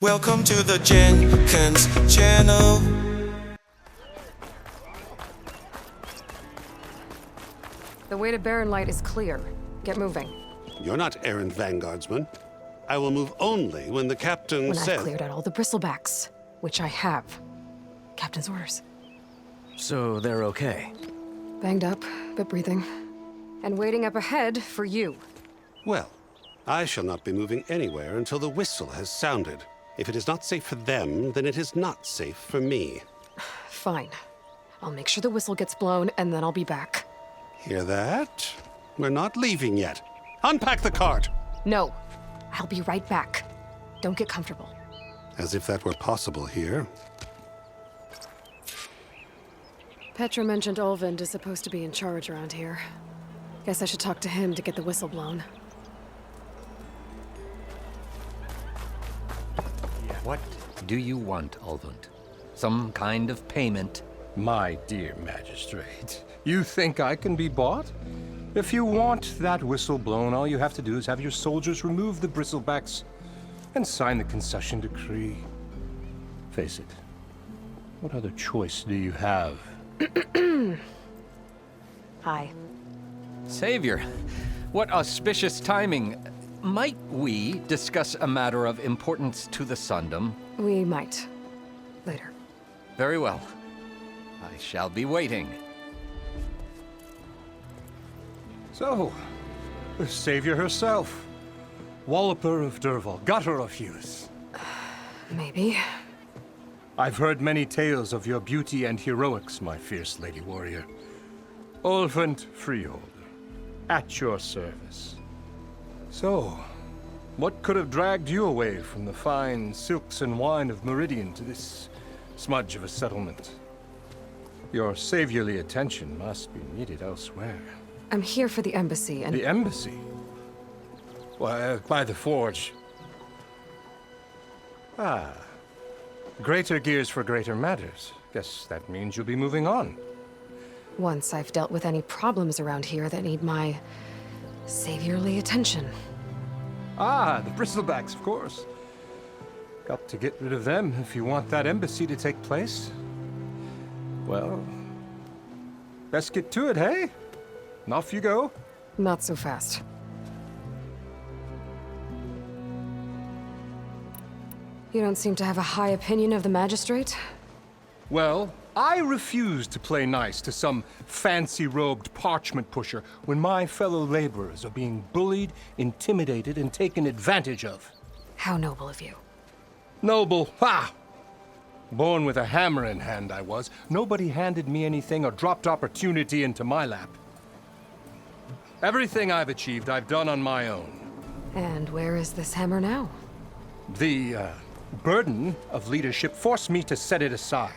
Welcome to the Dzhenkins channel. The way to Barren Light is clear. Get moving. You're not errant vanguardsman. I will move only when the captain When says... I've cleared out all the bristlebacks, which I have. Captain's orders. So they're okay? Banged up, but breathing. And waiting up ahead for you. Well, I shall not be moving anywhere until the whistle has sounded. If it is not safe for them, then it is not safe for me. Fine. I'll make sure the whistle gets blown, and then I'll be back. Hear that? We're not leaving yet. Unpack the cart! No. I'll be right back. Don't get comfortable. As if that were possible here. Petra mentioned Olvind is supposed to be in charge around here. Guess I should talk to him to get the whistle blown. What do you want, Olvind? Some kind of payment? My dear magistrate, you think I can be bought? If you want that whistle blown, all you have to do is have your soldiers remove the bristlebacks and sign the concession decree. Face it, what other choice do you have? Hi. Savior, what auspicious timing. Might we discuss a matter of importance to the Sundom? We might. Later. Very well. I shall be waiting. So, the savior herself. Walloper of Derval, gutter of youth. Maybe. I've heard many tales of your beauty and heroics, my fierce lady warrior. Olvind Freeholder, at your service. So, what could have dragged you away from the fine silks and wine of Meridian to this smudge of a settlement? Your saviorly attention must be needed elsewhere. I'm here for the embassy and... The embassy? Why, by the forge. Ah. Greater gears for greater matters. Guess that means you'll be moving on. Once I've dealt with any problems around here that need my saviorly attention. Ah, the bristlebacks, of course. Got to get rid of them if you want that embassy to take place. Well, best get to it, hey? And off you go. Not so fast. You don't seem to have a high opinion of the magistrate? Well, I refuse to play nice to some fancy-robed parchment pusher when my fellow laborers are being bullied, intimidated, and taken advantage of. How noble of you. Noble, ha! Born with a hammer in hand, I was. Nobody handed me anything or dropped opportunity into my lap. Everything I've achieved, I've done on my own. And where is this hammer now? The, burden of leadership forced me to set it aside.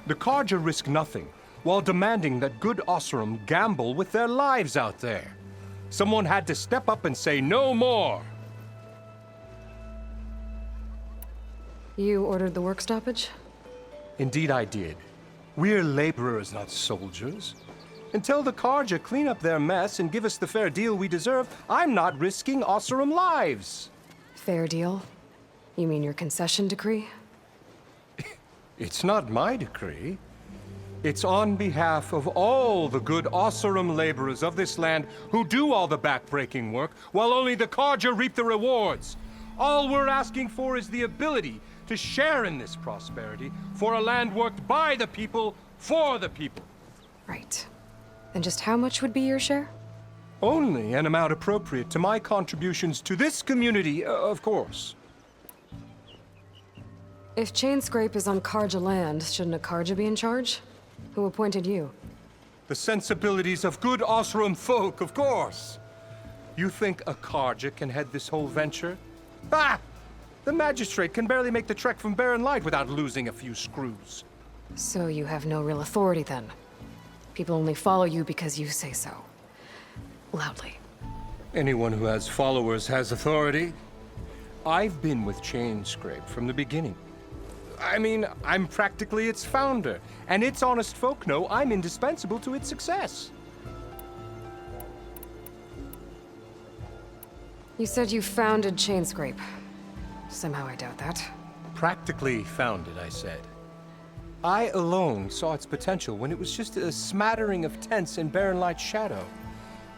The Carja risk nothing, while demanding that good Osseram gamble with their lives out there. Someone had to step up and say no more. You ordered the work stoppage? Indeed I did. We're laborers, not soldiers. Until the Carja clean up their mess and give us the fair deal we deserve, I'm not risking Osseram lives. Fair deal? You mean your concession decree? It's not my decree. It's on behalf of all the good Osseram laborers of this land who do all the backbreaking work, while only the Carja reap the rewards. All we're asking for is the ability to share in this prosperity for a land worked by the people, for the people. Right. Then just how much would be your share? Only an amount appropriate to my contributions to this community, of course. If Chainscrape is on Carja land, shouldn't a Carja be in charge? Who appointed you? The sensibilities of good Osseram folk, of course. You think a Carja can head this whole venture? Ah! The magistrate can barely make the trek from Barren Light without losing a few screws. So you have no real authority then? People only follow you because you say so. Loudly. Anyone who has followers has authority. I've been with Chainscrape from the beginning. I mean, I'm practically its founder, and its honest folk know I'm indispensable to its success. You said you founded Chainscrape. Somehow I doubt that. Practically founded, I said. I alone saw its potential when it was just a smattering of tents in Barren Light's shadow.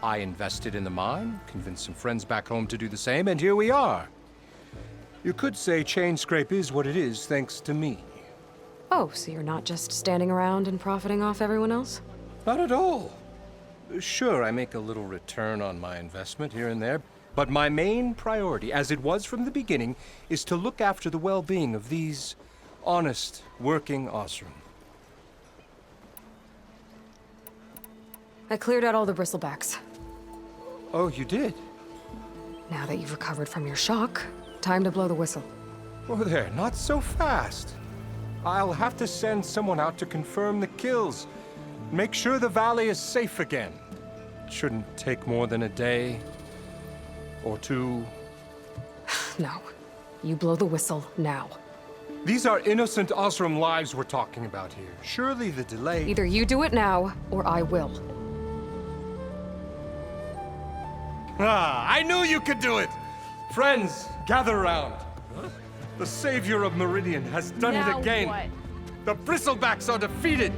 I invested in the mine, convinced some friends back home to do the same, and here we are. You could say Chainscrape is what it is thanks to me. Oh, so you're not just standing around and profiting off everyone else? Not at all. Sure, I make a little return on my investment here and there, but my main priority, as it was from the beginning, is to look after the well-being of these honest, working Osram. I cleared out all the bristlebacks. Oh, you did? Now that you've recovered from your shock, time to blow the whistle. Oh there, not so fast. I'll have to send someone out to confirm the kills. Make sure the valley is safe again. Shouldn't take more than a day or two. No. You blow the whistle now. These are innocent Osram lives we're talking about here. Surely the delay... Either you do it now, or I will. Ah, I knew you could do it! Friends, gather around. The savior of Meridian has done it again. What? The bristlebacks are defeated.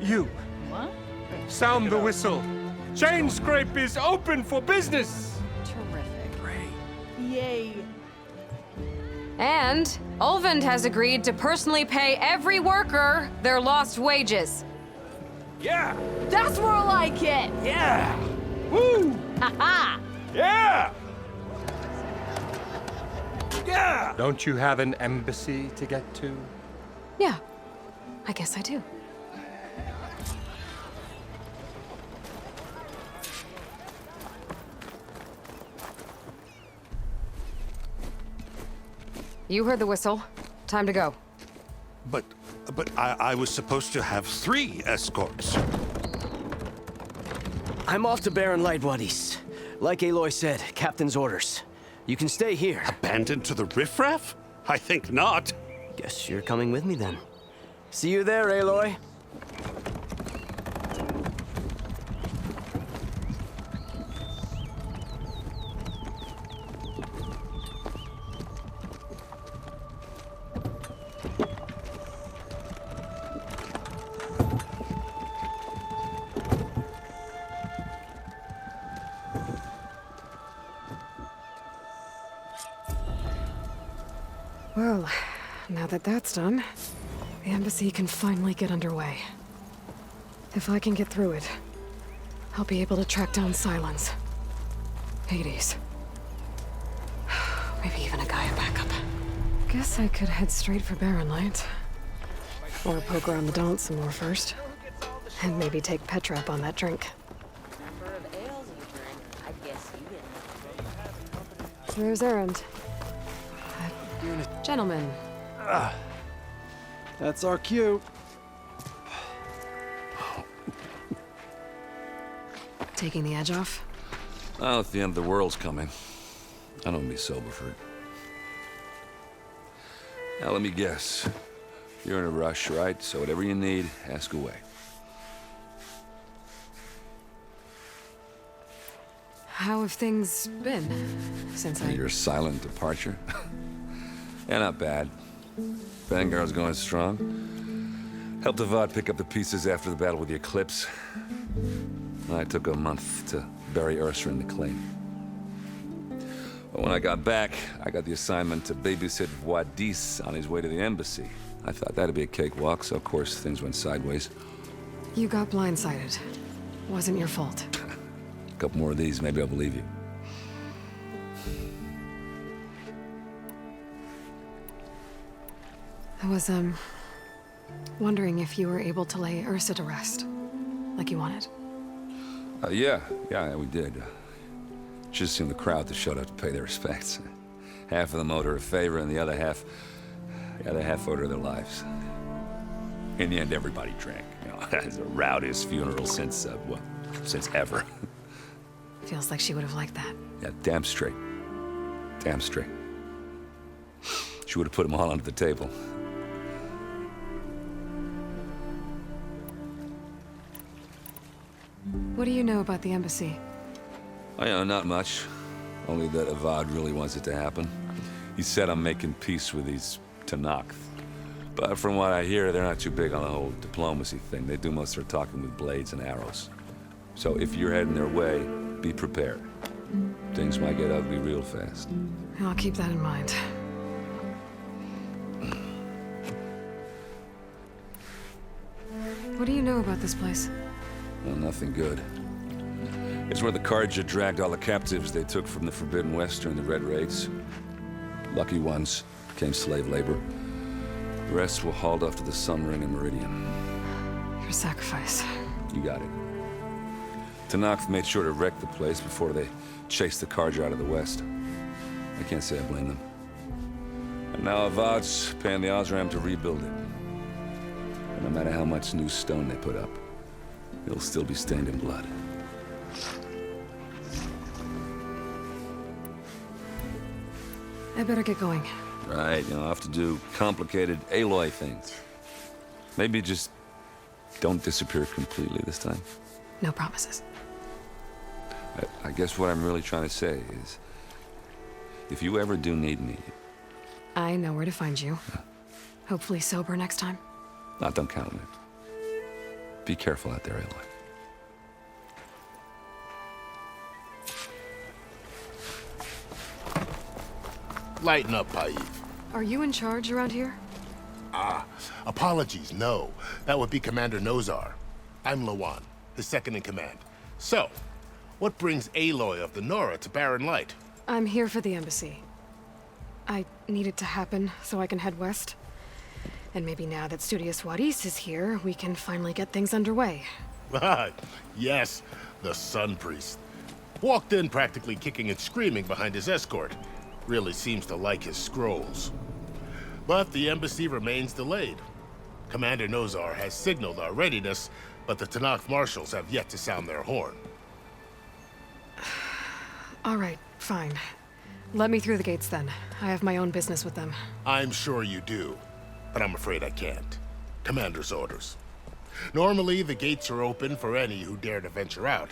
You, What? sound the whistle. Chainscrape is open for business. Terrific. Great. Yay. And Ulvund has agreed to personally pay every worker their lost wages. Yeah! That's more like it. Yeah! Woo! Ha Yeah! Yeah! Don't you have an embassy to get to? Yeah, I guess I do. You heard the whistle. Time to go. But I was supposed to have 3 escorts. I'm off to Barren Light Wadis. Like Aloy said, Captain's orders. You can stay here. Abandoned to the riffraff? I think not. Guess you're coming with me then. See you there, Aloy. Well, now that that's done, the embassy can finally get underway. If I can get through it, I'll be able to track down Silence, Hades, maybe even a Gaia backup. Guess I could head straight for Barren Light. Or poke around the dance some more first. And maybe take Petra up on that drink. Number of ales you drink, I guess you get. There's Errand. Gentlemen. That's our cue. Taking the edge off? Oh, if the end of the world's coming, I don't be sober for it. Now, let me guess. You're in a rush, right? So whatever you need, ask away. How have things been since Your silent departure? Yeah, not bad. Vanguard's going strong. Helped Avad pick up the pieces after the battle with the Eclipse. I took a month to bury Ursa in the claim. But when I got back, I got the assignment to babysit Wadis on his way to the embassy. I thought that'd be a cakewalk, so of course things went sideways. You got blindsided. Wasn't your fault. A couple more of these, maybe I'll believe you. I was, wondering if you were able to lay Ursa to rest, like you wanted. Yeah, we did. Just seemed the crowd that showed up to pay their respects. Half of them owed her a favor, and the other half owed her their lives. In the end, everybody drank. You know, it's the rowdiest funeral since ever. Feels like she would have liked that. Yeah, damn straight. Damn straight. She would have put them all under the table. What do you know about the embassy? I know not much. Only that Avad really wants it to happen. He said I'm making peace with these Tenakth. But from what I hear, they're not too big on the whole diplomacy thing. They do most of their talking with blades and arrows. So if you're heading their way, be prepared. Things might get ugly real fast. I'll keep that in mind. What do you know about this place? Well, nothing good. It's where the Carja dragged all the captives they took from the Forbidden West during the Red Raids. Lucky ones became slave labor. The rest were hauled off to the Sun Ring and Meridian. Your sacrifice. You got it. Tenakth made sure to wreck the place before they chased the Carja out of the West. I can't say I blame them. And now Avad's paying the Osram to rebuild it. And no matter how much new stone they put up, it'll still be stained in blood. I better get going. Right, I'll have to do complicated Aloy things. Maybe just don't disappear completely this time. No promises. I guess what I'm really trying to say is, if you ever do need me... I know where to find you. Hopefully sober next time. Don't count on it. Be careful out there, Aloy. Lighten up, Paiv. Are you in charge around here? Apologies, no. That would be Commander Nozar. I'm Lawan, his second in command. So, what brings Aloy of the Nora to Barren Light? I'm here for the embassy. I need it to happen so I can head west. And maybe now that Studious Wadis is here, we can finally get things underway. Yes, the Sun Priest. Walked in practically kicking and screaming behind his escort. Really seems to like his scrolls. But the embassy remains delayed. Commander Nozar has signaled our readiness, but the Tenakth marshals have yet to sound their horn. All right, fine. Let me through the gates then. I have my own business with them. I'm sure you do, but I'm afraid I can't. Commander's orders. Normally, the gates are open for any who dare to venture out.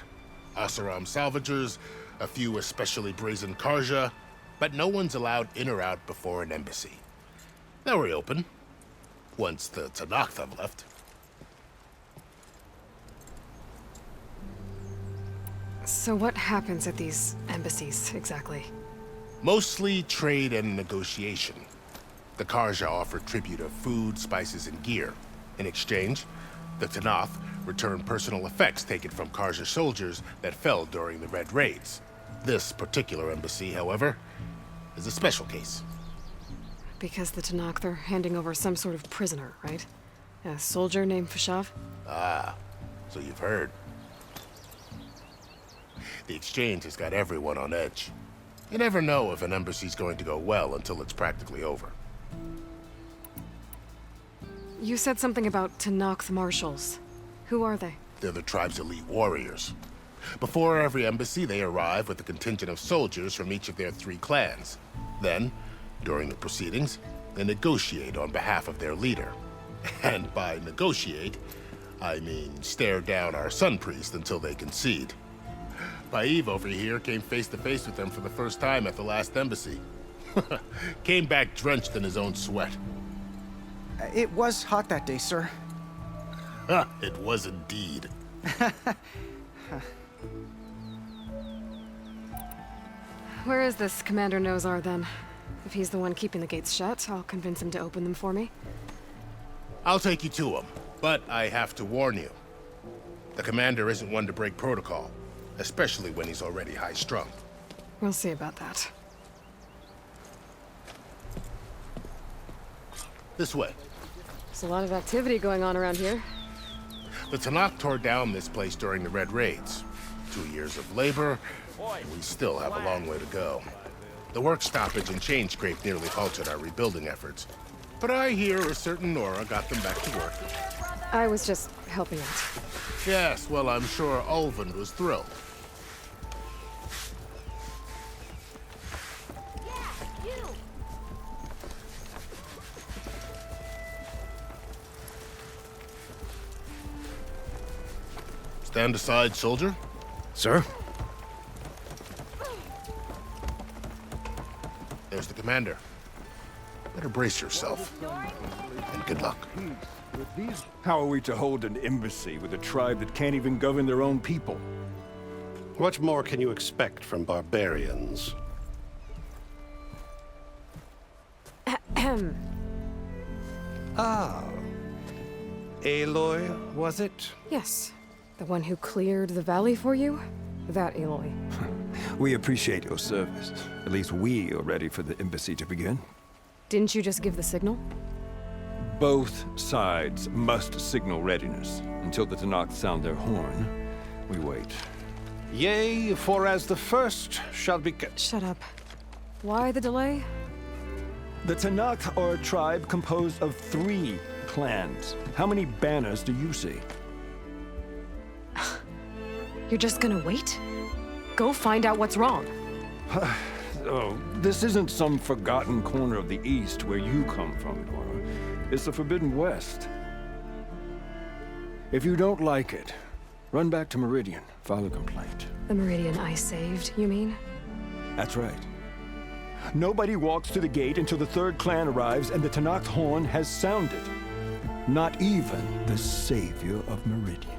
Oseram salvagers, a few especially brazen Carja, but no one's allowed in or out before an embassy. They'll reopen, once the Tenakth have left. So what happens at these embassies, exactly? Mostly trade and negotiation. The Carja offer tribute of food, spices, and gear. In exchange, the Tenakth return personal effects taken from Carja soldiers that fell during the Red Raids. This particular embassy, however, is a special case. Because the Tenakth are handing over some sort of prisoner, right? A soldier named Fashav? Ah, so you've heard. The exchange has got everyone on edge. You never know if an embassy's going to go well until it's practically over. You said something about Tenakth marshals. Who are they? They're the tribe's elite warriors. Before every embassy, they arrive with a contingent of soldiers from each of their 3 clans. Then, during the proceedings, they negotiate on behalf of their leader. And by negotiate, I mean stare down our Sun Priest until they concede. Paiv over here came face to face with them for the first time at the last embassy. Came back drenched in his own sweat. It was hot that day, sir. It was indeed. Where is this Commander Nozar, then? If he's the one keeping the gates shut, I'll convince him to open them for me. I'll take you to him, but I have to warn you. The commander isn't one to break protocol, especially when he's already high-strung. We'll see about that. This way. There's a lot of activity going on around here. The Tenakth tore down this place during the Red Raids. 2 years of labor, and we still have a long way to go. The work stoppage and chain scrape nearly halted our rebuilding efforts. But I hear a certain Nora got them back to work. I was just helping out. Yes, well, I'm sure Ulvin was thrilled. Stand aside, soldier. Sir? Commander, better brace yourself. And good luck. How are we to hold an embassy with a tribe that can't even govern their own people? What more can you expect from barbarians? Ah. Aloy, was it? Yes. The one who cleared the valley for you? That Aloy. We appreciate your service. At least we are ready for the embassy to begin. Didn't you just give the signal? Both sides must signal readiness. Until the Tenakth sound their horn, we wait. Yea, for as the first shall be... Shut up. Why the delay? The Tenakth are a tribe composed of 3 clans. How many banners do you see? You're just gonna wait? Go find out what's wrong. Oh, this isn't some forgotten corner of the East where you come from, Nora. It's the Forbidden West. If you don't like it, run back to Meridian, file a complaint. The Meridian I saved, you mean? That's right. Nobody walks to the gate until the 3rd clan arrives and the Tenakth horn has sounded. Not even the savior of Meridian.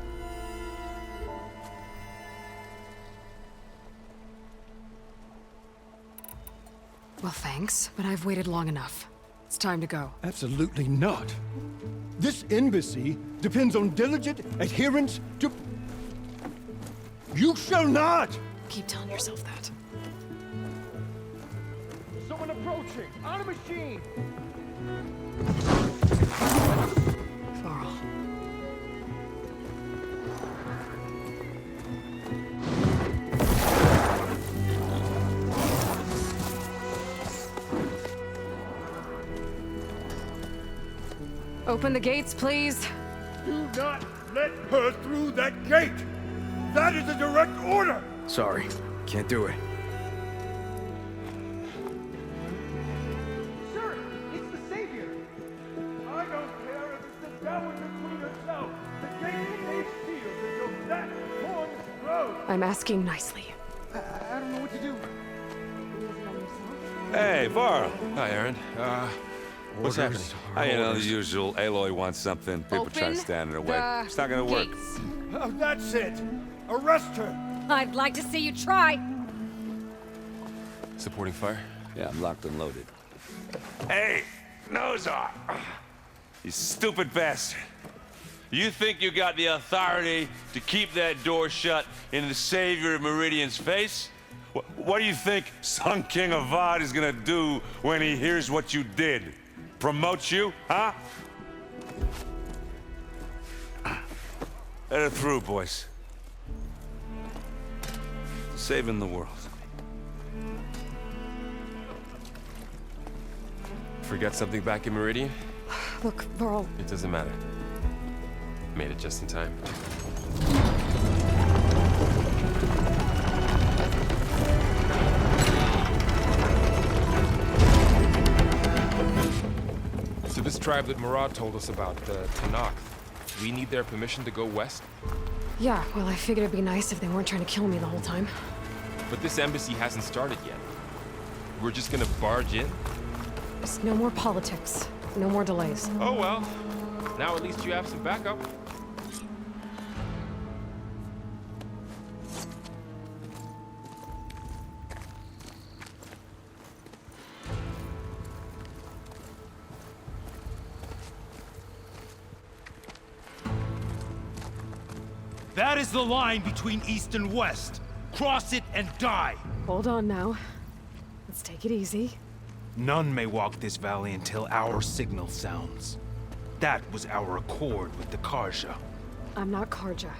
Well, thanks, but I've waited long enough. It's time to go. Absolutely not. This embassy depends on diligent adherence to... You shall not! Keep telling yourself that. Someone approaching! On a machine! Varl. Open the gates, please. Do not let her through that gate! That is a direct order! Sorry, can't do it. Sir, it's the Savior! I don't care if it's the Dowager Queen herself! The gate remains sealed until that horn blows! I'm asking nicely. I don't know what to do. Hey, Varl. Hi, Aaron. What's happening? You know, the usual. Aloy wants something. People trying to stand in her way. It's not gonna work. Oh, that's it! Arrest her! I'd like to see you try. Supporting fire? Yeah, I'm locked and loaded. Hey, Nozar! You stupid bastard. You think you got the authority to keep that door shut in the savior of Meridian's face? What do you think Sun King Avad is gonna do when he hears what you did? Promote you, huh? Let her through, boys. Saving the world. Forget something back in Meridian? Look, Varl. It doesn't matter. Made it just in time. So this tribe that Murad told us about, the Tenakth, we need their permission to go west? Yeah, well, I figured it'd be nice if they weren't trying to kill me the whole time. But this embassy hasn't started yet. We're just gonna barge in? Just no more politics. No more delays. Oh well. Now at least you have some backup. That is the line between East and West. Cross it and die. Hold on now. Let's take it easy. None may walk this valley until our signal sounds. That was our accord with the Karja. I'm not Karja.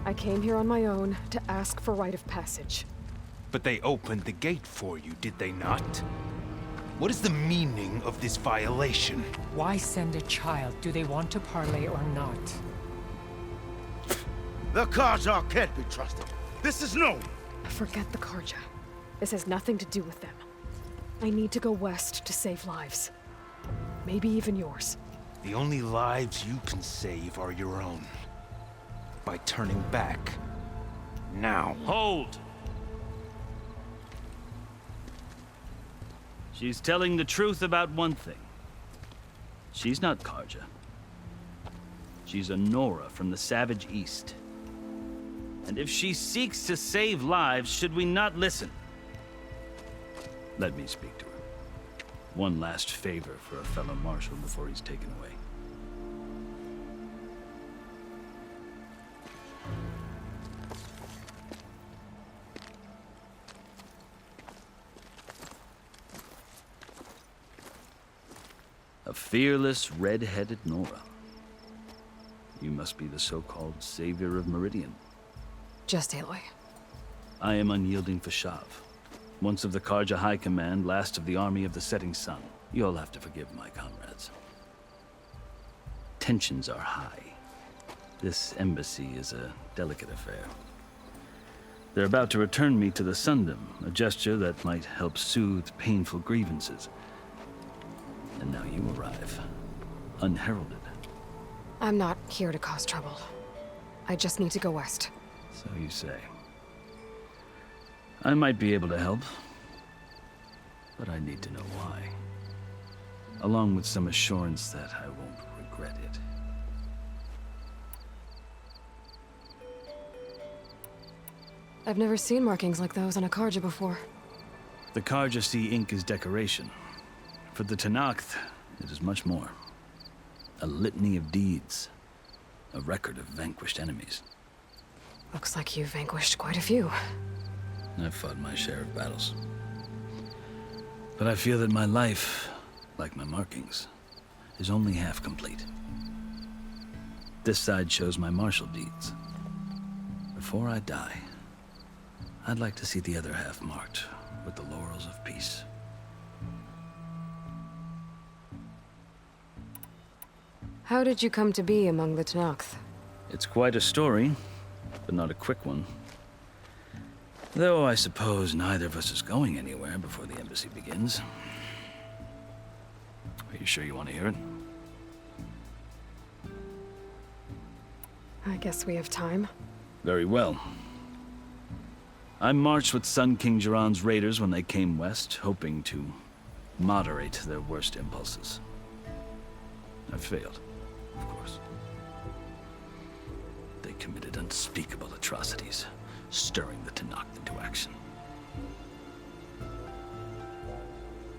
I came here on my own to ask for rite of passage. But they opened the gate for you, did they not? What is the meaning of this violation? Why send a child? Do they want to parley or not? The Karja can't be trusted. This is known. Forget the Karja. This has nothing to do with them. I need to go west to save lives. Maybe even yours. The only lives you can save are your own. By turning back. Now. Hold! She's telling the truth about one thing. She's not Karja. She's a Nora from the Savage East. And if she seeks to save lives, should we not listen? Let me speak to her. One last favor for a fellow marshal before he's taken away. A fearless, red-headed Nora. You must be the so-called savior of Meridian. Just Aloy. I am unyielding Fashav. Once of the Karja High Command, last of the army of the setting sun. You'll have to forgive my comrades. Tensions are high. This embassy is a delicate affair. They're about to return me to the Sundom, a gesture that might help soothe painful grievances. And now you arrive, unheralded. I'm not here to cause trouble. I just need to go west. So you say. I might be able to help, but I need to know why. Along with some assurance that I won't regret it. I've never seen markings like those on a Karja before. The Karja see ink as decoration. For the Tenakth, it is much more. A litany of deeds. A record of vanquished enemies. Looks like you've vanquished quite a few. I've fought my share of battles. But I feel that my life, like my markings, is only half complete. This side shows my martial deeds. Before I die, I'd like to see the other half marked with the laurels of peace. How did you come to be among the Tenakth? It's quite a story, but not a quick one. Though I suppose neither of us is going anywhere before the embassy begins. Are you sure you want to hear it? I guess we have time. Very well. I marched with Sun King Jiran's raiders when they came west, hoping to moderate their worst impulses. I failed, of course. They committed unspeakable atrocities, stirring the Tenakth into action.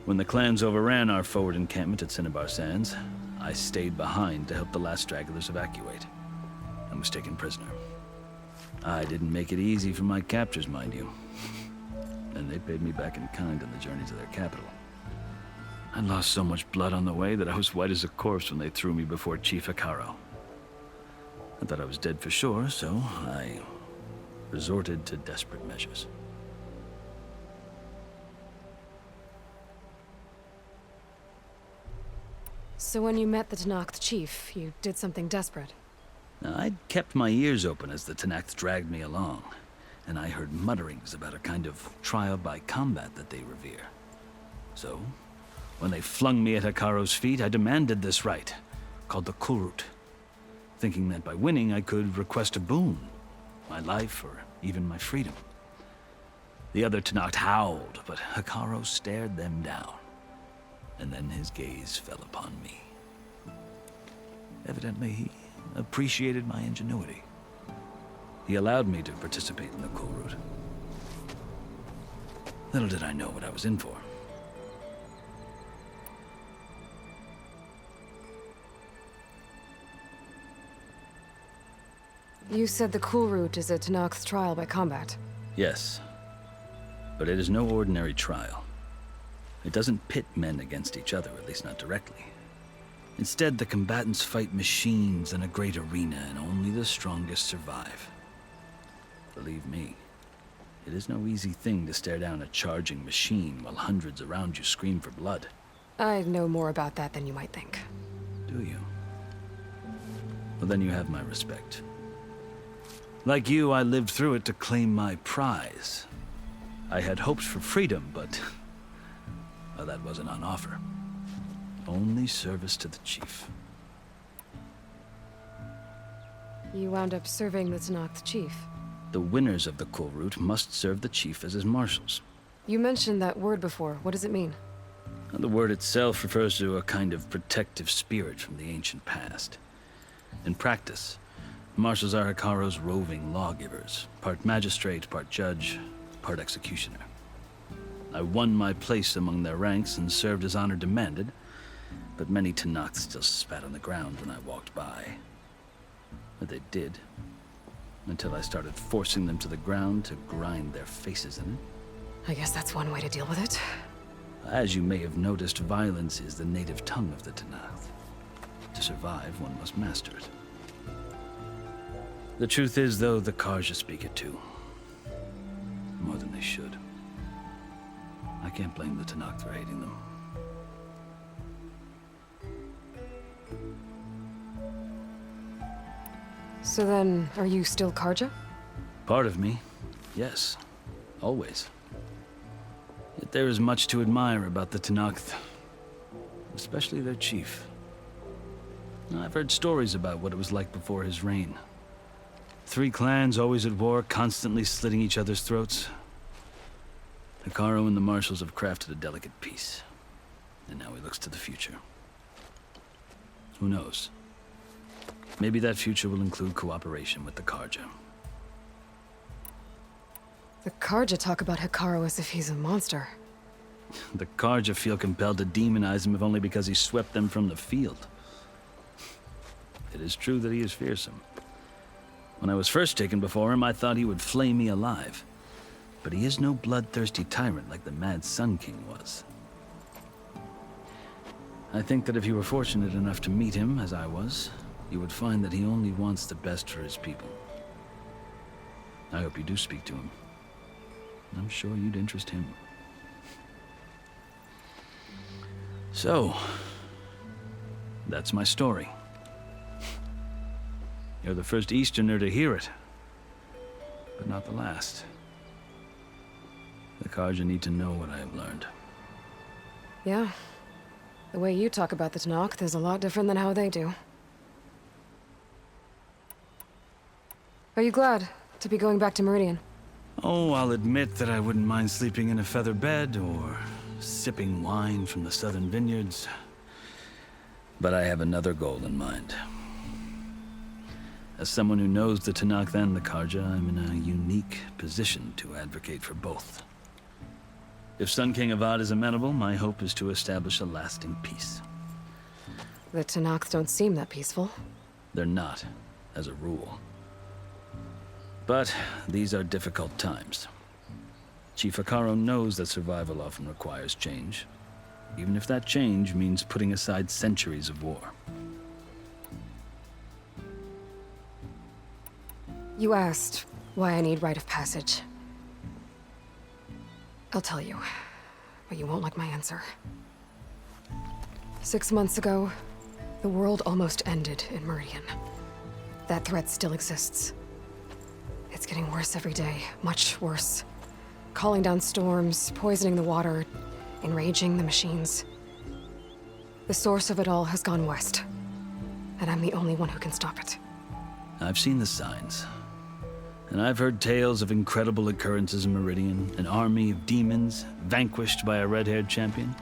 When the clans overran our forward encampment at Cinnabar Sands, I stayed behind to help the last stragglers evacuate, and was taken prisoner. I didn't make it easy for my captors, mind you. And they paid me back in kind on the journey to their capital. I lost so much blood on the way that I was white as a corpse when they threw me before Chief Hekaro. I thought I was dead for sure, so I resorted to desperate measures. So when you met the Tenakth chief, you did something desperate? Now, I'd kept my ears open as the Tenakth dragged me along, and I heard mutterings about a kind of trial by combat that they revere. So, when they flung me at Hekaro's feet, I demanded this right, called the Kulrut, thinking that by winning I could request a boon, my life or even my freedom. The other Tenakth howled, but Hekaro stared them down, and then his gaze fell upon me. Evidently, he appreciated my ingenuity. He allowed me to participate in the Kulrut. Little did I know what I was in for. You said the Kulrut is a Tenakth trial by combat. Yes, but it is no ordinary trial. It doesn't pit men against each other, at least not directly. Instead, the combatants fight machines in a great arena, and only the strongest survive. Believe me, it is no easy thing to stare down a charging machine while hundreds around you scream for blood. I know more about that than you might think. Do you? Well, then you have my respect. Like you, I lived through it to claim my prize. I had hopes for freedom, but well, that wasn't on offer. Only service to the chief. You wound up serving the Tenakth chief. The winners of the Kulrut must serve the chief as his marshals. You mentioned that word before. What does it mean? The word itself refers to a kind of protective spirit from the ancient past. In practice, marshals are Hikaru's roving lawgivers, part magistrate, part judge, part executioner. I won my place among their ranks and served as honor demanded, but many Tanakhs still spat on the ground when I walked by. But they did, until I started forcing them to the ground to grind their faces in it. I guess that's one way to deal with it. As you may have noticed, violence is the native tongue of the Tanakh. To survive, one must master it. The truth is, though, the Karja speak it too. More than they should. I can't blame the Tanakh for hating them. So then, are you still Karja? Part of me, yes. Always. Yet there is much to admire about the Tanakh, especially their chief. I've heard stories about what it was like before his reign. 3 clans always at war, constantly slitting each other's throats. Hikaru and the marshals have crafted a delicate peace, and now he looks to the future. Who knows? Maybe that future will include cooperation with the Karja. The Karja talk about Hikaru as if he's a monster. The Karja feel compelled to demonize him if only because he swept them from the field. It is true that he is fearsome. When I was first taken before him, I thought he would flay me alive. But he is no bloodthirsty tyrant like the Mad Sun King was. I think that if you were fortunate enough to meet him, as I was, you would find that he only wants the best for his people. I hope you do speak to him. I'm sure you'd interest him. So, that's my story. You're the first Easterner to hear it, but not the last. The Karja need to know what I have learned. Yeah. The way you talk about the Tanakh is a lot different than how they do. Are you glad to be going back to Meridian? Oh, I'll admit that I wouldn't mind sleeping in a feather bed or sipping wine from the southern vineyards. But I have another goal in mind. As someone who knows the Tanakh and the Karja, I'm in a unique position to advocate for both. If Sun King Avad is amenable, my hope is to establish a lasting peace. The Tanakh don't seem that peaceful. They're not, as a rule. But these are difficult times. Chief Hikaru knows that survival often requires change, even if that change means putting aside centuries of war. You asked why I need rite of passage. I'll tell you, but you won't like my answer. 6 months ago, the world almost ended in Meridian. That threat still exists. It's getting worse every day, much worse. Calling down storms, poisoning the water, enraging the machines. The source of it all has gone west, and I'm the only one who can stop it. I've seen the signs. And I've heard tales of incredible occurrences in Meridian, an army of demons vanquished by a red-haired champion.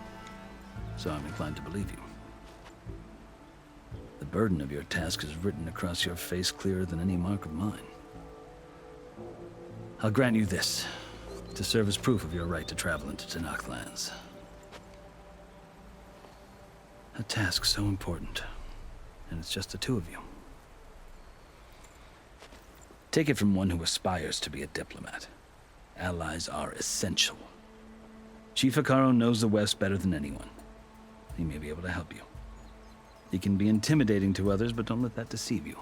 So I'm inclined to believe you. The burden of your task is written across your face clearer than any mark of mine. I'll grant you this, to serve as proof of your right to travel into Tanakh lands. A task so important, and it's just the 2 of you. Take it from one who aspires to be a diplomat. Allies are essential. Chief Hikaru knows the West better than anyone. He may be able to help you. He can be intimidating to others, but don't let that deceive you.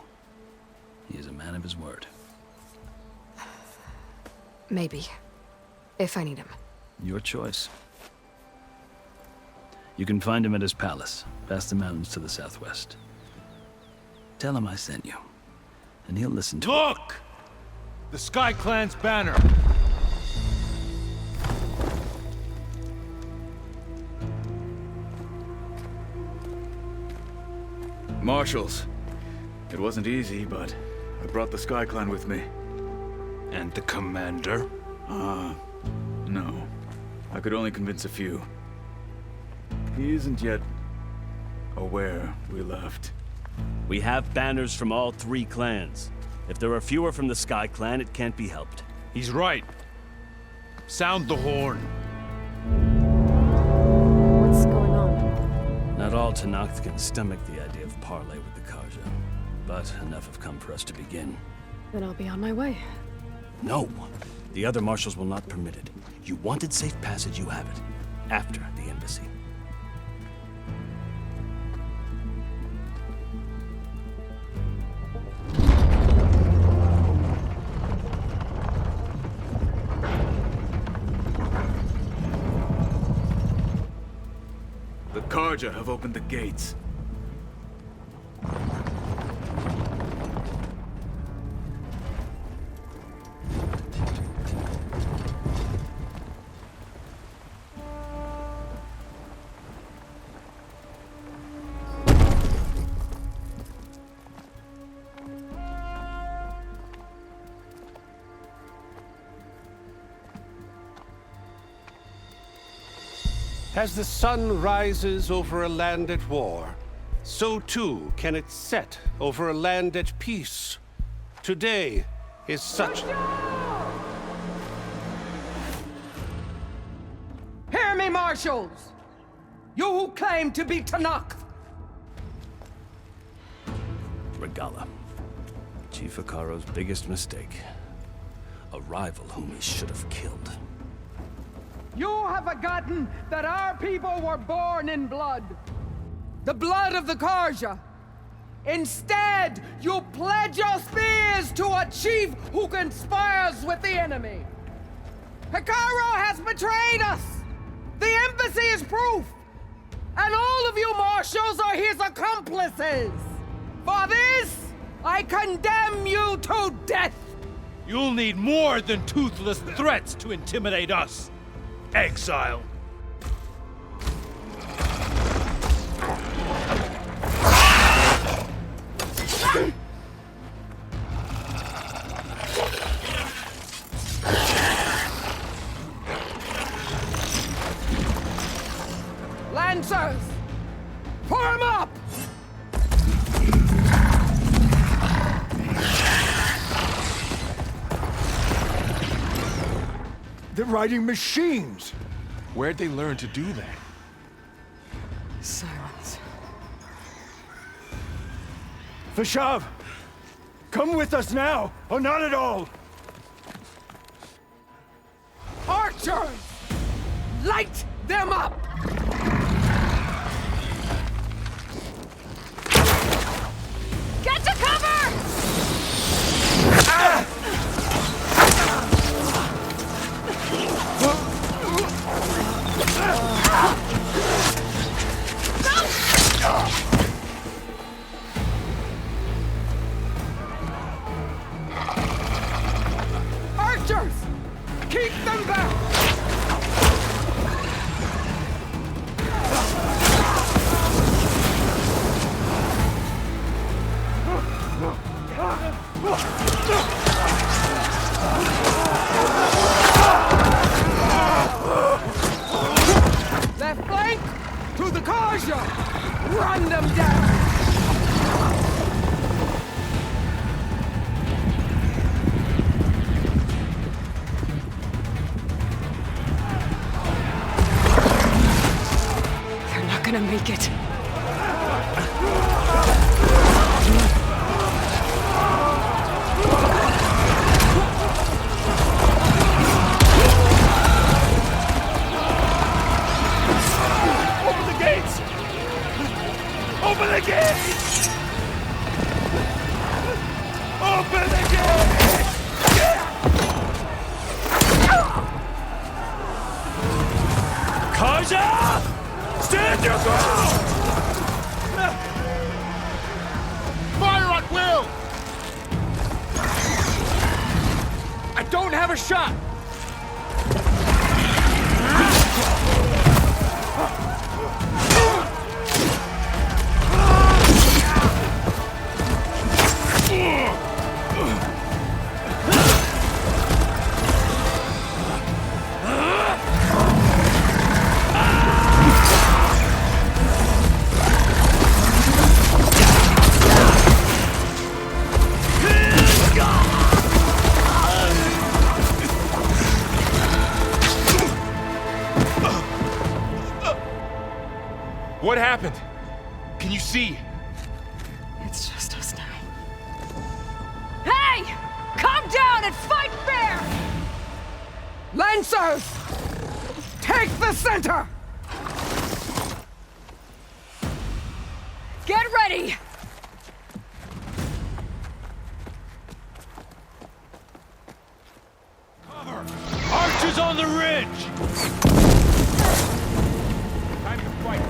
He is a man of his word. Maybe. If I need him. Your choice. You can find him at his palace, past the mountains to the southwest. Tell him I sent you, and he'll listen to Look! The Sky Clan's banner! Marshals. It wasn't easy, but I brought the Sky Clan with me. And the commander? No. I could only convince a few. He isn't yet aware we left. We have banners from all 3 clans. If there are fewer from the Sky Clan, it can't be helped. He's right. Sound the horn. What's going on? Not all Tenakth can stomach the idea of parley with the Karja, but enough have come for us to begin. Then I'll be on my way. No! The other marshals will not permit it. You wanted safe passage, you have it. After the embassy. The Karja have opened the gates. As the sun rises over a land at war, so too can it set over a land at peace. Today is such... Hear me, marshals! You who claim to be Tenakth! Regala. Chief Akaro's biggest mistake. A rival whom he should have killed. You have forgotten that our people were born in blood. The blood of the Karja. Instead, you pledge your spears to a chief who conspires with the enemy. Akaro has betrayed us! The embassy is proof! And all of you marshals are his accomplices! For this, I condemn you to death! You'll need more than toothless threats to intimidate us. Exile. Lancers! Form up! They're riding machines! Where'd they learn to do that? Silence. Vashav! Come with us now, or not at all! Archers! Light them up! Get to cover! Ah! Archers! Keep them back! Left flank to the Karja! Run them down! They're not gonna make it. Open the gates! Open the gates! Open the gates! Karja! Stand your ground! Fire at will! I don't have a shot! What happened? Can you see? It's just us now. Hey! Calm down and fight fair! Lancers! Take the center! Get ready! Archers on the ridge! Time to fight.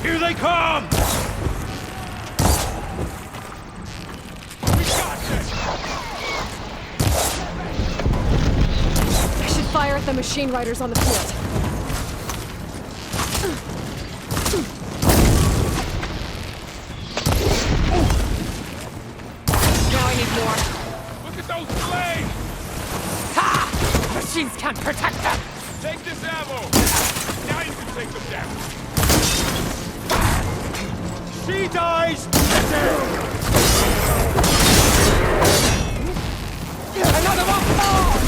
Here they come! We got this! I should fire at the machine riders on the field. Now I need more. Look at those blades! Ha! Machines can't protect them! Take this ammo! Now you can take them down! She dies! Another one falls!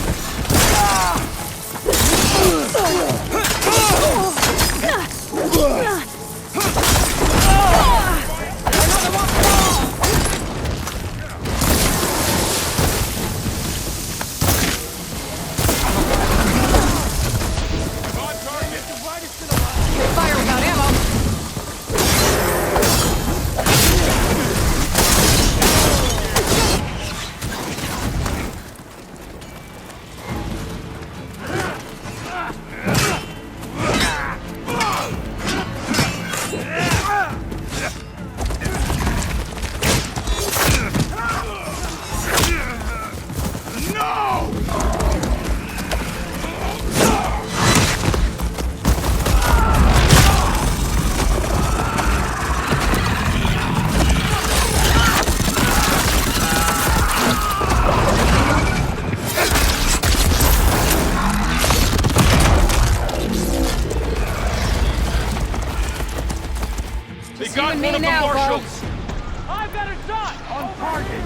Fire without ammo. They got one of the marshals! I've got a shot! On target!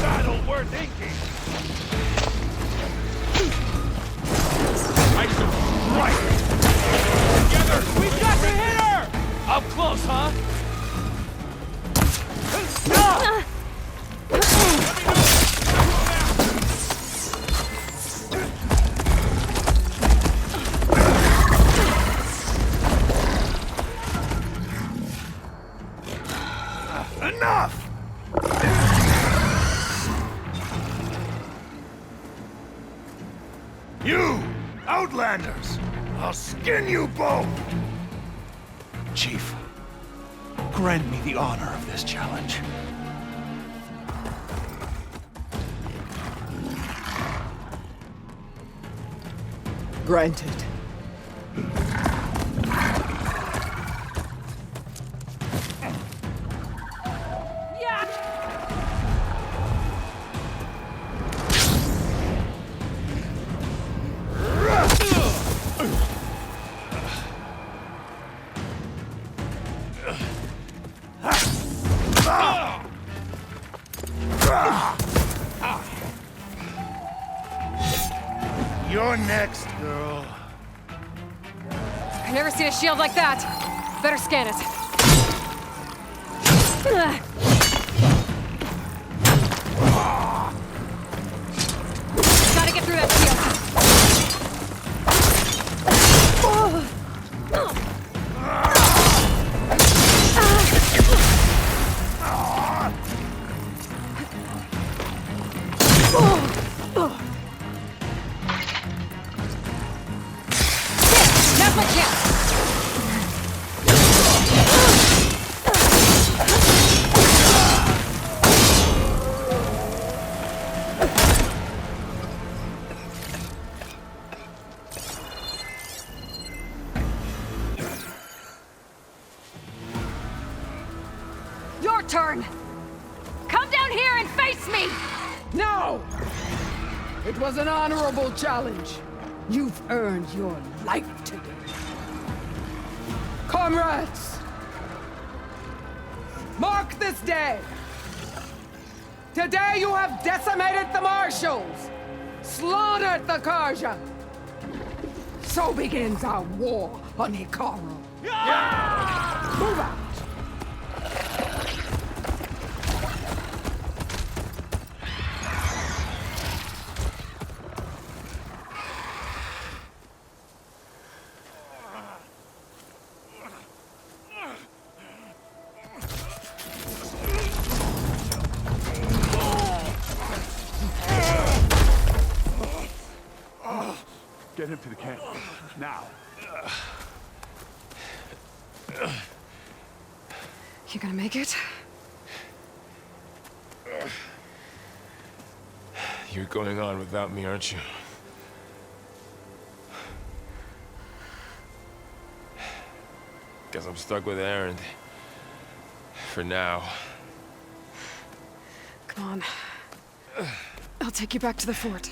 Battle worth inking! Nice and right! Together! We've got to hit her! Up close, huh? Enough! You, Outlanders! I'll skin you both! Chief, grant me the honor of this challenge. Granted. You're next, girl. I've never seen a shield like that. Better scan it. Gotta get through that shield. Now's my chance. Your turn! Come down here and face me! No! It was an honorable challenge. You've earned your life today. Comrades! Mark this day! Today you have decimated the marshals! Slaughtered the Karja! So begins our war on Hikaru. Move out! Get him to the camp. Now. You gonna make it? You're going on without me, aren't you? Guess I'm stuck with Aaron. For now. Come on. I'll take you back to the fort.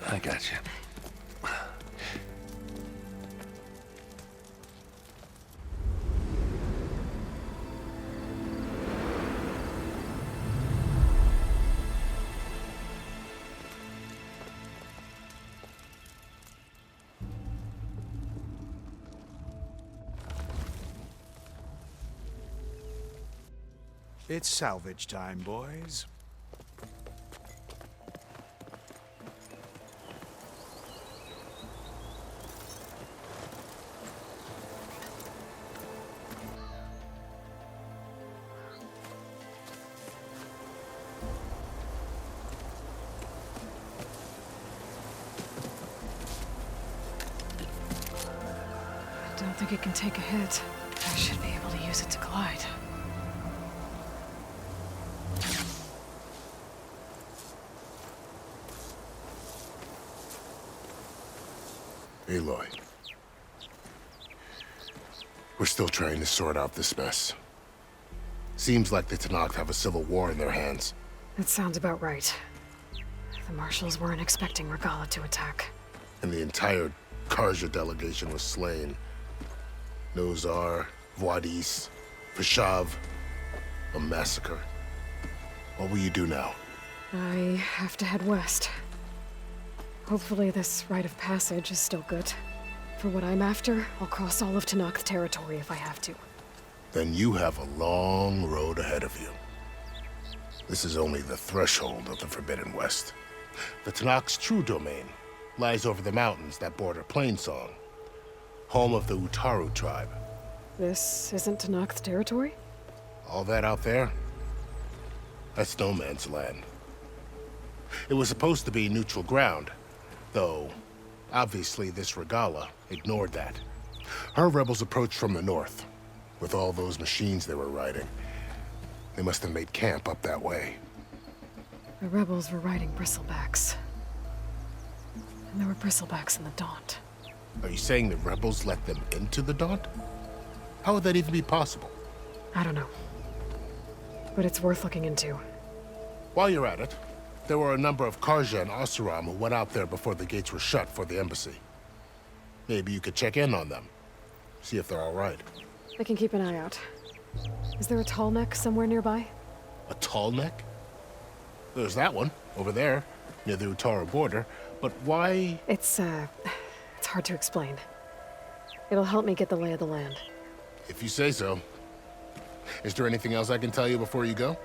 I got you. It's salvage time, boys. I don't think it can take a hit. I should be able to use it to glide. Aloy. We're still trying to sort out this mess. Seems like the Tenakth have a civil war in their hands. That sounds about right. The marshals weren't expecting Regala to attack. And the entire Karja delegation was slain. Nozar, Wadis, Vashav. A massacre. What will you do now? I have to head west. Hopefully this rite of passage is still good. For what I'm after, I'll cross all of Tenakth territory if I have to. Then you have a long road ahead of you. This is only the threshold of the Forbidden West. The Tenakth's true domain lies over the mountains that border Plainsong, home of the Utaru tribe. This isn't Tenakth territory? All that out there? That's no man's land. It was supposed to be neutral ground, though obviously this Regala ignored that. Her rebels approached from the north, with all those machines they were riding. They must have made camp up that way. The rebels were riding bristlebacks. And there were bristlebacks in the Daunt. Are you saying the rebels let them into the Daunt? How would that even be possible? I don't know. But it's worth looking into. While you're at it, there were a number of Karja and Oseram who went out there before the gates were shut for the embassy. Maybe you could check in on them. See if they're all right. I can keep an eye out. Is there a tall neck somewhere nearby? A tall neck? There's that one, over there, near the Utaru border. But why? It's hard to explain. It'll help me get the lay of the land. If you say so. Is there anything else I can tell you before you go?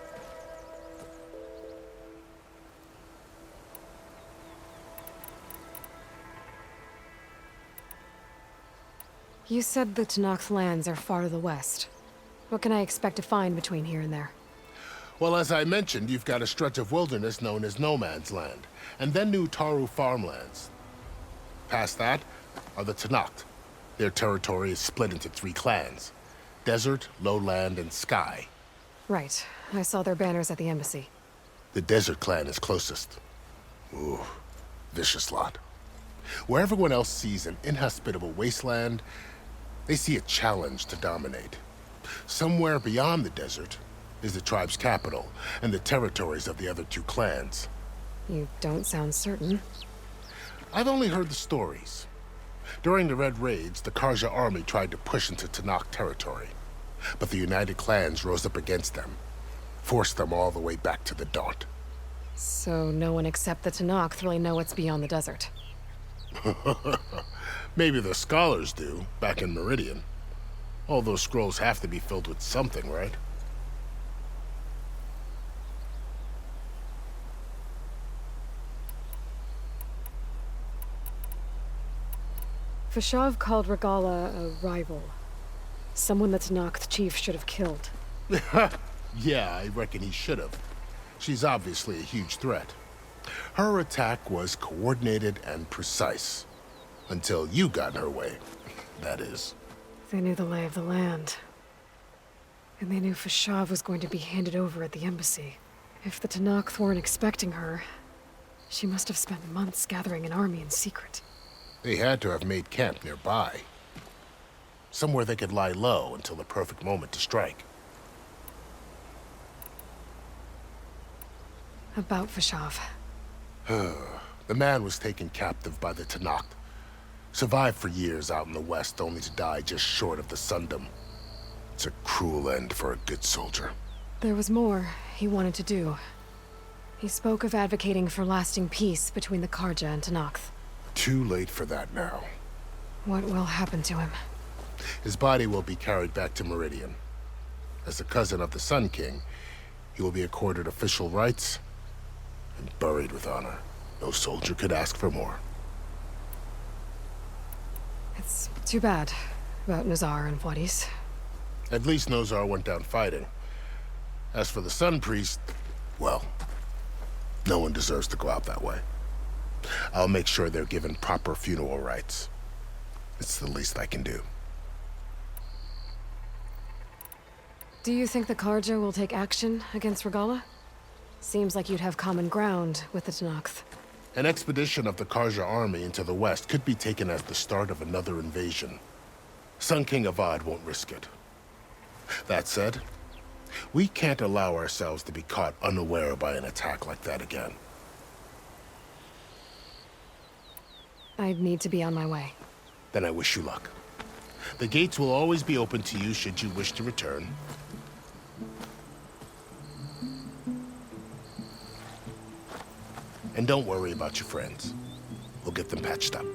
You said the Tenakth lands are far to the west. What can I expect to find between here and there? Well, as I mentioned, you've got a stretch of wilderness known as No Man's Land, and then new Utaru farmlands. Past that are the Tenakth. Their territory is split into 3 clans. desert, lowland, and sky. Right. I saw their banners at the embassy. The desert clan is closest. Ooh, vicious lot. Where everyone else sees an inhospitable wasteland, they see a challenge to dominate. Somewhere beyond the desert is the tribe's capital and the territories of the other two clans. You don't sound certain. I've only heard the stories. During the Red Raids, the Karja army tried to push into Tenakth territory, but the united clans rose up against them, forced them all the way back to the Daunt. So no one except the Tenakth really know what's beyond the desert. Maybe the scholars do, back in Meridian. All those scrolls have to be filled with something, right? Fashav called Regala a rival. Someone the Tenakth chief should have killed. Yeah, I reckon he should have. She's obviously a huge threat. Her attack was coordinated and precise. Until you got in her way, that is. They knew the lay of the land. And they knew Fashav was going to be handed over at the embassy. If the Tenakth weren't expecting her, she must have spent months gathering an army in secret. They had to have made camp nearby. Somewhere they could lie low until the perfect moment to strike. About Fashav. The man was taken captive by the Tenakth. Survived for years out in the west, only to die just short of the Sundom. It's a cruel end for a good soldier. There was more he wanted to do. He spoke of advocating for lasting peace between the Karja and Tenakth. Too late for that now. What will happen to him? His body will be carried back to Meridian. As a cousin of the Sun King, he will be accorded official rights and buried with honor. No soldier could ask for more. It's too bad about Nazar and Wadis. At least Nozar went down fighting. As for the Sun Priest, well, no one deserves to go out that way. I'll make sure they're given proper funeral rites. It's the least I can do. Do you think the Karja will take action against Regala? Seems like you'd have common ground with the Tenakth. An expedition of the Karja army into the west could be taken as the start of another invasion. Sun King Avad won't risk it. That said, we can't allow ourselves to be caught unaware by an attack like that again. I'd need to be on my way. Then I wish you luck. The gates will always be open to you should you wish to return. And don't worry about your friends. We'll get them patched up.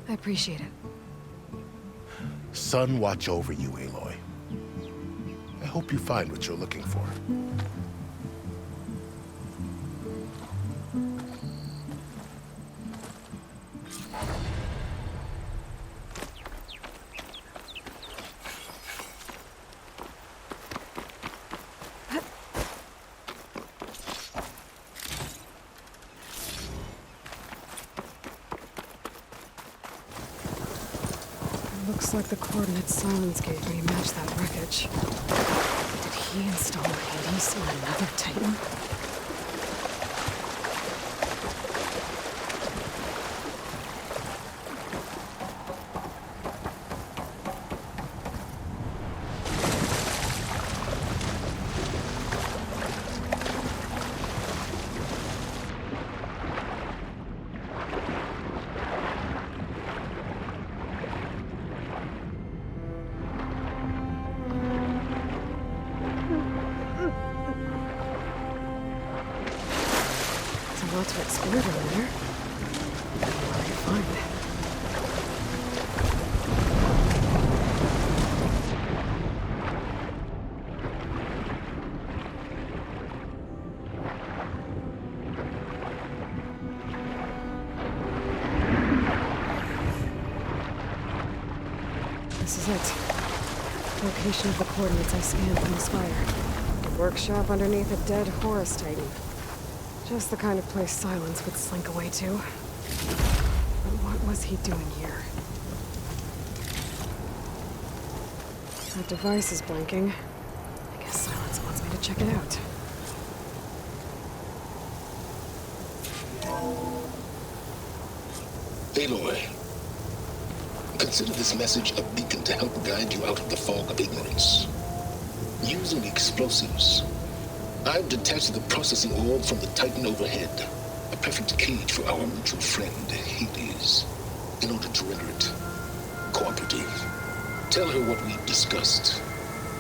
I appreciate it. Sun watch over you, Aloy. I hope you find what you're looking for. Looks like the coordinates Silence gave me match that wreckage. Did he install Hades in another Titan? Lots to explore down there. What I can find. This is it. Location of the coordinates I scanned from the spire. A workshop underneath a dead Horus Titan. Just the kind of place Silence would slink away to. But what was he doing here? That device is blinking. I guess Silence wants me to check it out. Aloy, consider this message a beacon to help guide you out of the fog of ignorance. Using explosives, I've detached the processing orb from the Titan overhead, a perfect cage for our mutual friend, Hades, in order to render it cooperative. Tell her what we've discussed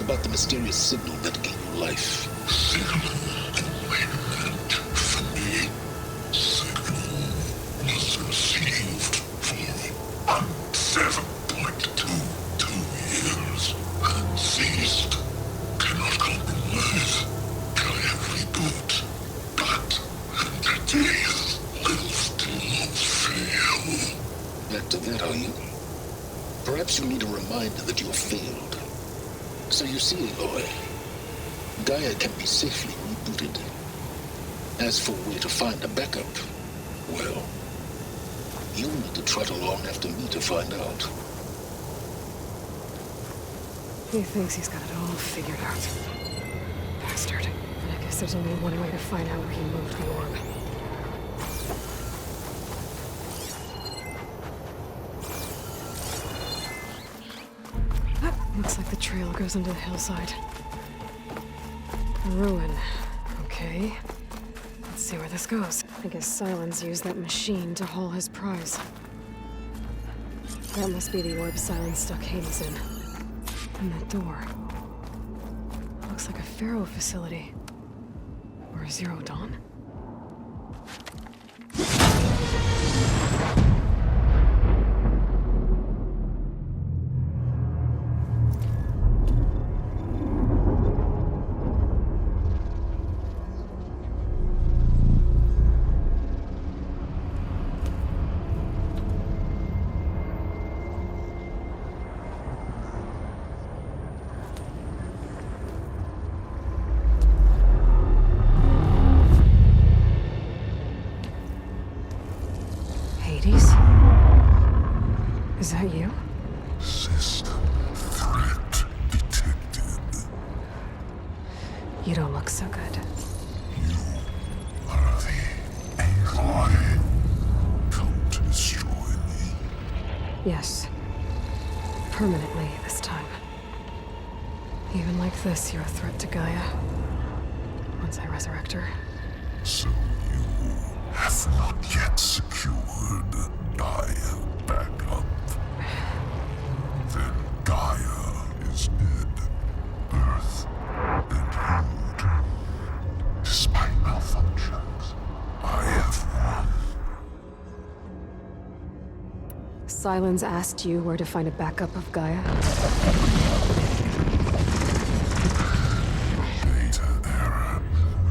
about the mysterious signal that gave you life. Signal imminent for me. Signal was received for 7.22 years and ceased. Cannot compromise. Giant reboot. But the days will still fail. Back to that, are you? Perhaps you need a reminder that you have failed. So you see, Aloy, Gaia can be safely rebooted. As for where to find a backup, well, you'll need to trot along after me to find out. He thinks he's got it all figured out. Bastard. And I guess there's only one way to find out where he moved the orb. Looks like the trail goes into the hillside. A ruin. Okay. Let's see where this goes. I guess Silence used that machine to haul his prize. That must be the orb Silence stuck Hades in. And that door. Looks like a Pharaoh facility. Or a Zero Dawn? Is that you? System threat detected. You don't look so good. You are the Aloy. Come to destroy me. Yes. Permanently this time. Even like this, you're a threat to Gaia. Once I resurrect her. So you have not yet secured Gaia back up. Then Gaia is dead. Earth and Hood. Despite malfunctions, I have won. Silence asked you where to find a backup of Gaia? Data error.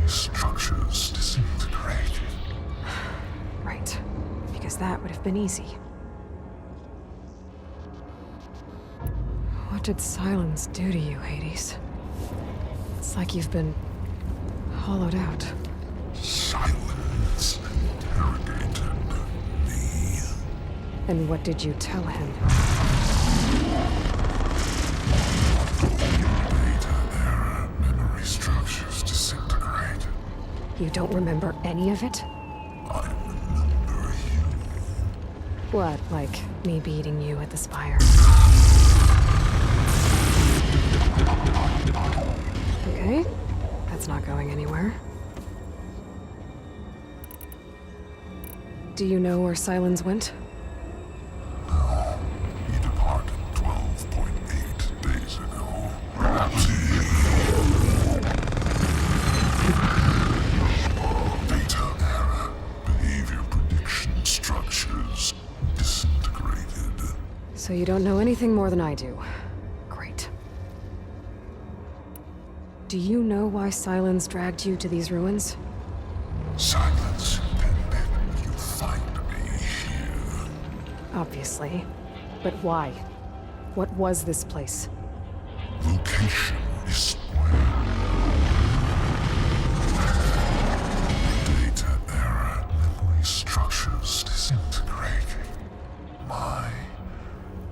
Structures disintegrated. Right. Because that would have been easy. What did Silence do to you, Hades? It's like you've been hollowed out. Silence interrogated me. And what did you tell him? Data error. Memory structures disintegrated. You don't remember any of it? I remember you. What, like me beating you at the spire? Okay, that's not going anywhere. Do you know where Silence went? No, he departed 12.8 days ago. Perhaps data error. Behavior prediction structures disintegrated. So you don't know anything more than I do. Great. Do you know why Silence dragged you to these ruins? Silence intended you find me here. Obviously. But why? What was this place? Location is spoiled. Data error. Memory structures disintegrating. my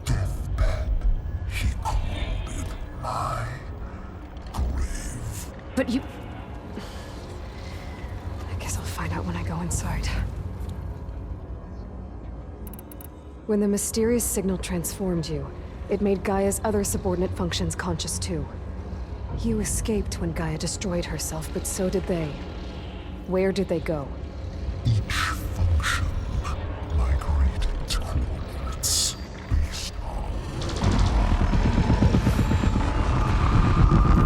deathbed. He called it my grave. But you... I guess I'll find out when I go inside. When the mysterious signal transformed you, it made Gaia's other subordinate functions conscious too. You escaped when Gaia destroyed herself, but so did they. Where did they go? Each function migrated its coordinates based on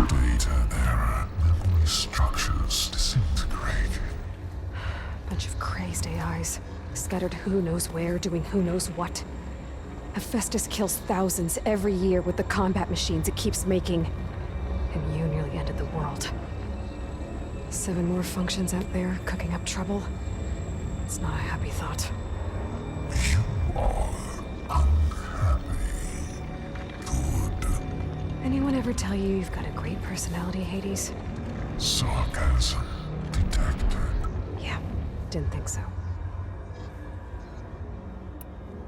data error, memory structures disintegrated. Bunch of crazed AIs, scattered who knows where, doing who knows what. Hephaestus kills thousands every year with the combat machines it keeps making. And you nearly ended the world. 7 more functions out there, cooking up trouble. It's not a happy thought. You are unhappy. Good. Anyone ever tell you you've got a great personality, Hades? Sarcasm detected. Yeah, didn't think so.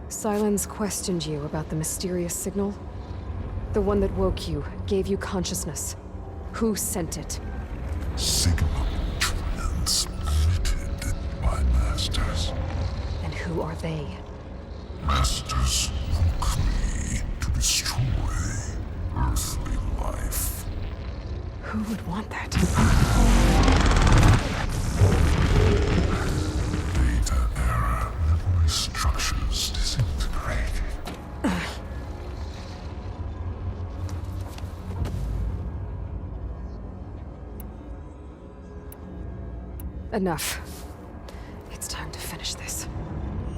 Silence questioned you about the mysterious signal. The one that woke you, gave you consciousness. Who sent it? Signal transmitted by masters. And who are they? Masters woke me to destroy earthly life. Who would want that? Data error, memory structures disintegrated. Enough. It's time to finish this.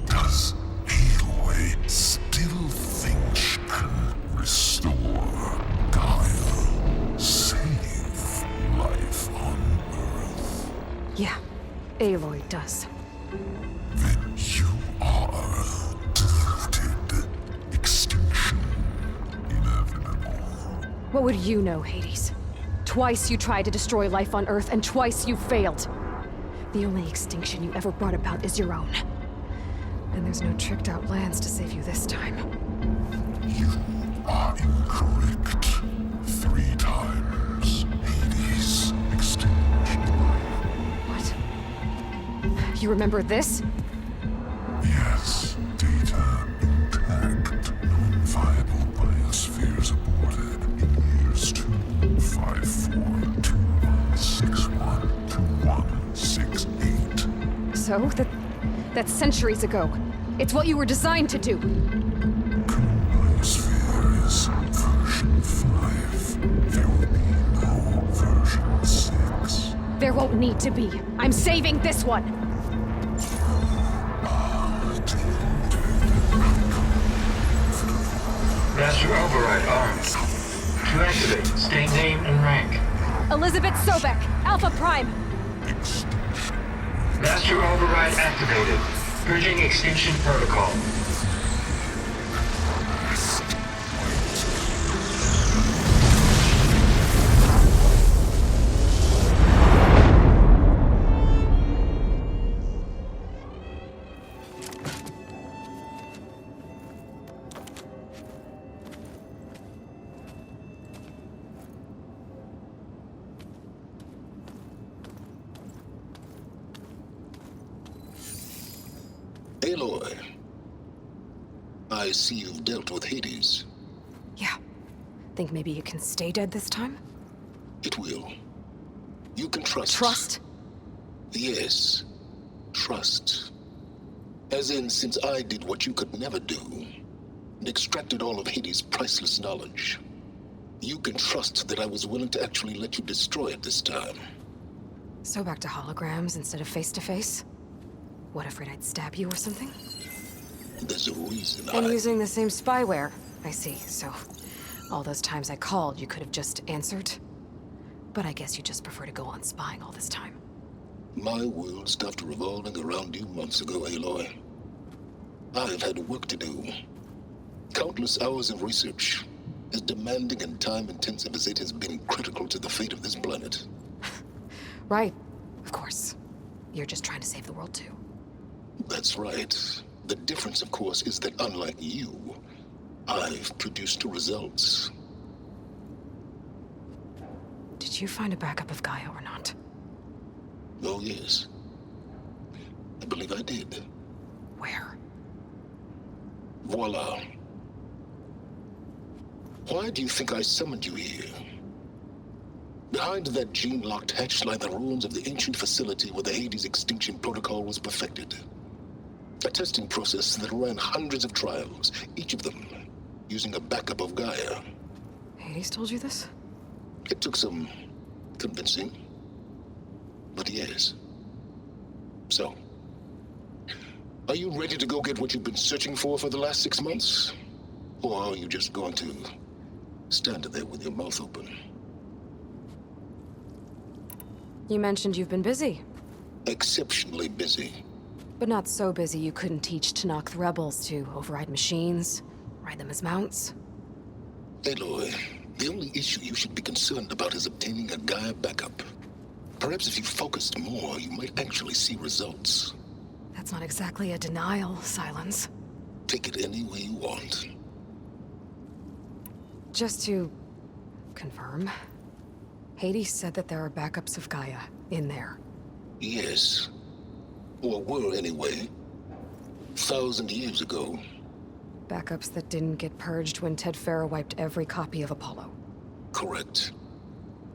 Does Aloy still think she can restore Gaia? Save life on Earth? Yeah, Aloy does. Then you are deluded. Extinction inevitable. What would you know, Hades? Twice you tried to destroy life on Earth, and twice you failed. The only extinction you ever brought about is your own. And there's no tricked-out lands to save you this time. You are incorrect. 3 times. Hades. Extinction. What? You remember this? Yes. Data intact. Non-viable biospheres aborted in years 254, 2161, 2168. So, that's centuries ago. It's what you were designed to do. Biosphere is version 5. There will be no version 6. There won't need to be. I'm saving this one. Master override armed. To activate, state name and rank. Elizabeth Sobek, Alpha Prime. Master override activated. Purging extinction protocol. Aloy, I see you've dealt with Hades. Yeah. Think maybe you can stay dead this time? It will. You can trust. Trust? Yes. Trust. As in, since I did what you could never do, and extracted all of Hades' priceless knowledge, you can trust that I was willing to actually let you destroy it this time. So back to holograms instead of face-to-face? What, afraid I'd stab you or something? There's a reason And using the same spyware. I see, so all those times I called, you could have just answered? But I guess you just prefer to go on spying all this time. My world stopped revolving around you months ago, Aloy. I've had work to do. Countless hours of research, as demanding and time-intensive as it has been critical to the fate of this planet. Right, of course. You're just trying to save the world too. That's right. The difference, of course, is that unlike you, I've produced results. Did you find a backup of Gaia or not? Oh, yes. I believe I did. Where? Voila. Why do you think I summoned you here? Behind that gene-locked hatch lie the ruins of the ancient facility where the Hades extinction protocol was perfected. A testing process that ran hundreds of trials, each of them using a backup of Gaia. Hades told you this? It took some convincing, but yes. So, are you ready to go get what you've been searching for the last 6 months? Or are you just going to stand there with your mouth open? You mentioned you've been busy. Exceptionally busy. But not so busy you couldn't teach Tenakth rebels to override machines, ride them as mounts. Aloy, the only issue you should be concerned about is obtaining a Gaia backup. Perhaps if you focused more, you might actually see results. That's not exactly a denial, Silence. Take it any way you want. Just to confirm, Hades said that there are backups of Gaia in there. Yes. Or were anyway. 1,000 years ago. Backups that didn't get purged when Ted Farrow wiped every copy of Apollo. Correct.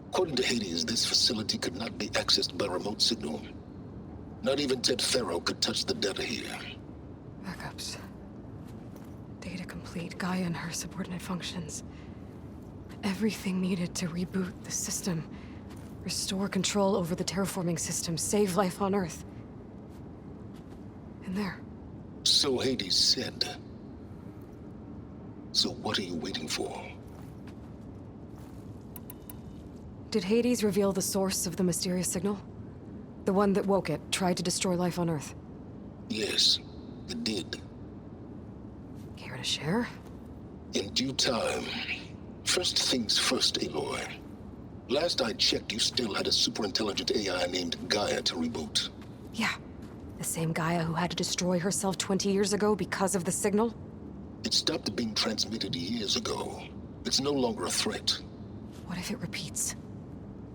According to Hades, this facility could not be accessed by remote signal. Not even Ted Farrow could touch the data here. Backups. Data complete, Gaia and her subordinate functions. Everything needed to reboot the system. Restore control over the terraforming system, save life on Earth. And there. So Hades said. So what are you waiting for? Did Hades reveal the source of the mysterious signal? The one that woke it, tried to destroy life on Earth? Yes, it did. Care to share? In due time. First things first, Aloy. Last I checked, you still had a superintelligent AI named Gaia to reboot. Yeah. The same Gaia who had to destroy herself 20 years ago because of the signal? It stopped being transmitted years ago. It's no longer a threat. What if it repeats?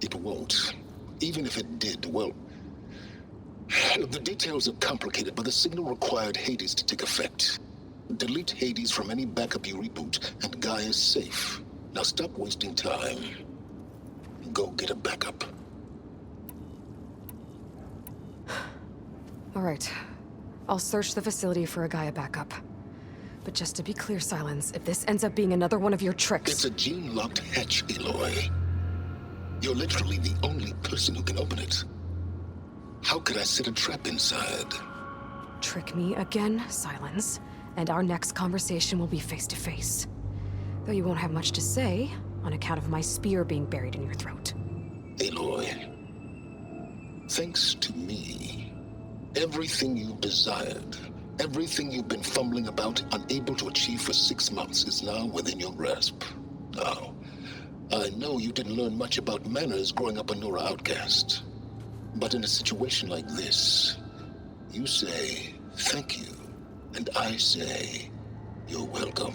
It won't. Even if it did, well... The details are complicated, but the signal required Hades to take effect. Delete Hades from any backup you reboot, and Gaia's safe. Now stop wasting time. Go get a backup. All right. I'll search the facility for a Gaia backup. But just to be clear, Silence, if this ends up being another one of your tricks... It's a gene-locked hatch, Aloy. You're literally the only person who can open it. How could I set a trap inside? Trick me again, Silence, and our next conversation will be face-to-face. Though you won't have much to say, on account of my spear being buried in your throat. Aloy, thanks to me, everything you desired, everything you've been fumbling about, unable to achieve for 6 months, is now within your grasp. Now, I know you didn't learn much about manners growing up a Nora outcast. But in a situation like this, you say, thank you, and I say, you're welcome.